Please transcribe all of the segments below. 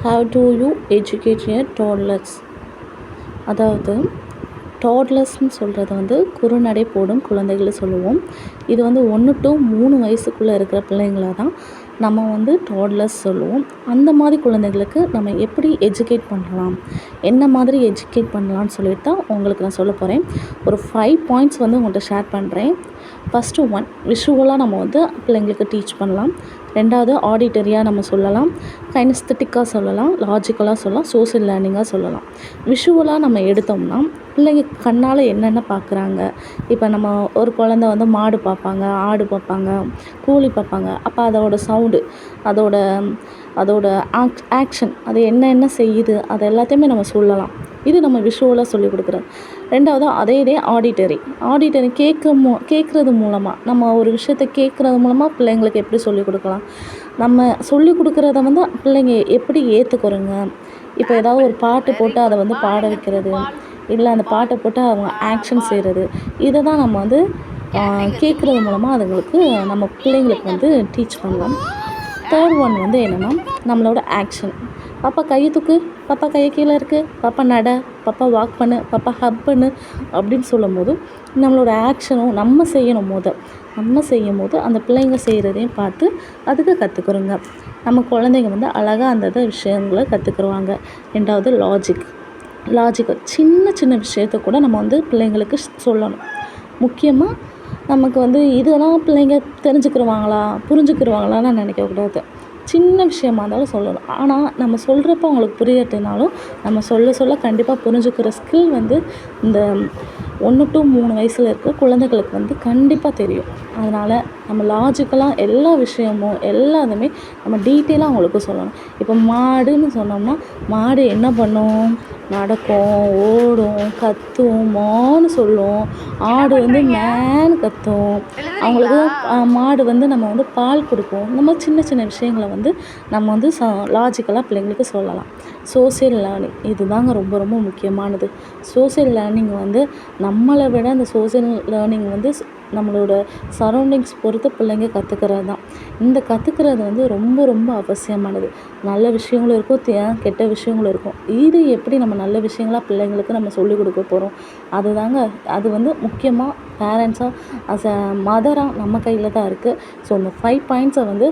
How do you educate your toddlers? அதாவது டாட்லர்ஸ்ன்னு சொல்கிறது வந்து குறுநடை போடும் குழந்தைகளை சொல்லுவோம். இது வந்து 1 to 3 வயசுக்குள்ளே இருக்கிற பிள்ளைங்கள தான் நம்ம வந்து டாட்லர்ஸ் சொல்லுவோம். அந்த மாதிரி குழந்தைகளுக்கு நம்ம எப்படி எஜுகேட் பண்ணலாம், என்ன மாதிரி எஜுகேட் பண்ணலான்னு சொல்லிட்டு தான் உங்களுக்கு நான் சொல்ல போகிறேன். ஒரு 5 பாயிண்ட்ஸ் வந்து உங்கள்கிட்ட ஷேர் பண்ணுறேன். ஃபஸ்ட்டு 1, விஷுவலாக நம்ம வந்து பிள்ளைங்களுக்கு டீச் பண்ணலாம். 2வது ஆடிட்டரியாக நம்ம சொல்லலாம், கைனஸ்தட்டிக்காக சொல்லலாம், லாஜிக்கலாக சொல்லலாம், சோஷியல் லேர்னிங்காக சொல்லலாம். விஷுவலாக நம்ம எடுத்தோம்னா பிள்ளைங்க கண்ணால் என்னென்ன பார்க்குறாங்க. இப்போ நம்ம ஒரு குழந்த வந்து மாடு பார்ப்பாங்க, ஆடு பார்ப்பாங்க, கோழி பார்ப்பாங்க. அப்போ அதோட சவுண்டு, அதோட அதோட ஆக்ஷன், அது என்ன செய்யுது, அது எல்லாத்தையுமே நம்ம சொல்லலாம். இது நம்ம விஷுவலாக சொல்லிக் கொடுக்குறது. 2வது அதே ஆடிட்டரி கேட்குறது மூலமாக, நம்ம ஒரு விஷயத்தை கேட்குறது மூலமாக பிள்ளைங்களுக்கு எப்படி சொல்லிக் கொடுக்கலாம், நம்ம சொல்லிக் கொடுக்குறத வந்து பிள்ளைங்க எப்படி ஏற்றுக்கிறோங்க. இப்போ ஏதாவது ஒரு பாட்டு போட்டு அதை வந்து பாட வைக்கிறது, இல்லை அந்த பாட்டை போட்டு அவங்க ஆக்ஷன் செய்கிறது, இதை தான் நம்ம வந்து கேட்குறது மூலமாக அதுங்களுக்கு நம்ம பிள்ளைங்களுக்கு வந்து டீச் பண்ணலாம். 3rd ஒன் வந்து என்னென்னா நம்மளோட ஆக்ஷன். பாப்பா கையை தூக்கு, பாப்பா கையை கீழே இருக்குது, பாப்பா நட, பாப்பா வாக் பண்ணு, பாப்பா ஹப் பண்ணு அப்படின்னு சொல்லும் போது நம்மளோட ஆக்ஷனும் நம்ம செய்யும் போது அந்த பிள்ளைங்க செய்கிறதையும் பார்த்து அதுக்கு கற்றுக்குறோங்க. நம்ம குழந்தைங்க வந்து அழகாக அந்த விஷயங்களை கற்றுக்குருவாங்க. 2வது லாஜிக்கல் சின்ன விஷயத்த கூட நம்ம வந்து பிள்ளைங்களுக்கு சொல்லணும். முக்கியமாக நமக்கு வந்து இதெல்லாம் பிள்ளைங்க புரிஞ்சுக்கிருவாங்களான்னு நினைக்கக்கூடாது. சின்ன விஷயமா இருந்தாலும் சொல்லணும். ஆனால் நம்ம சொல்கிறப்ப அவங்களுக்கு புரியட்டுனாலும் நம்ம சொல்ல கண்டிப்பாக புரிஞ்சுக்கிற ஸ்கில் வந்து இந்த 1 to 3 வயசில் இருக்கிற குழந்தைகளுக்கு வந்து கண்டிப்பாக தெரியும். அதனால் நம்ம லாஜிக்கலாக எல்லா விஷயமும் எல்லாத்தையுமே நம்ம டீட்டெயிலாக அவங்களுக்கு சொல்லணும். இப்போ மாடுன்னு சொன்னோம்னா மாடு என்ன பண்ணும், நடக்கும், ஓடும், கத்தும், மான்னு சொல்லும். ஆடு வந்து மேன்னு கத்தும். அவங்களுக்கு மாடு வந்து நம்ம வந்து பால் கொடுப்போம். இந்த மாதிரி சின்ன விஷயங்களை வந்து நம்ம வந்து லாஜிக்கலாக பிள்ளைங்களுக்கு சொல்லலாம். சோஷியல் லேர்னிங் இதுதாங்க ரொம்ப ரொம்ப முக்கியமானது. சோஷியல் லேர்னிங் வந்து நம்மளை விட அந்த சோஷியல் லேர்னிங் வந்து நம்மளோட சரௌண்டிங்ஸ் பொறுத்து பிள்ளைங்க கற்றுக்கிறது தான். இந்த கற்றுக்கிறது வந்து ரொம்ப ரொம்ப அவசியமானது. நல்ல விஷயங்களும் இருக்கும், கெட்ட விஷயங்களும் இருக்கும். இது எப்படி நம்ம நல்ல விஷயங்களாக பிள்ளைங்களுக்கு நம்ம சொல்லிக் கொடுக்க போகிறோம், அது வந்து முக்கியமாக பேரண்ட்ஸாக அஸ் அ மதராக நம்ம கையில் தான் இருக்குது. ஸோ இந்த 5 பாயிண்ட்ஸை வந்து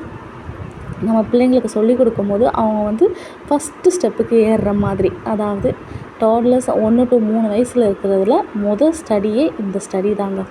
நம்ம பிள்ளைங்களுக்கு சொல்லிக் கொடுக்கும்போது அவங்க வந்து ஃபஸ்ட்டு ஸ்டெப்புக்கு ஏறுற மாதிரி, அதாவது டாட்லர்ஸ் 1 to 3 வயசில் இருக்கிறதுல ஸ்டடியே இந்த ஸ்டடி தாங்க.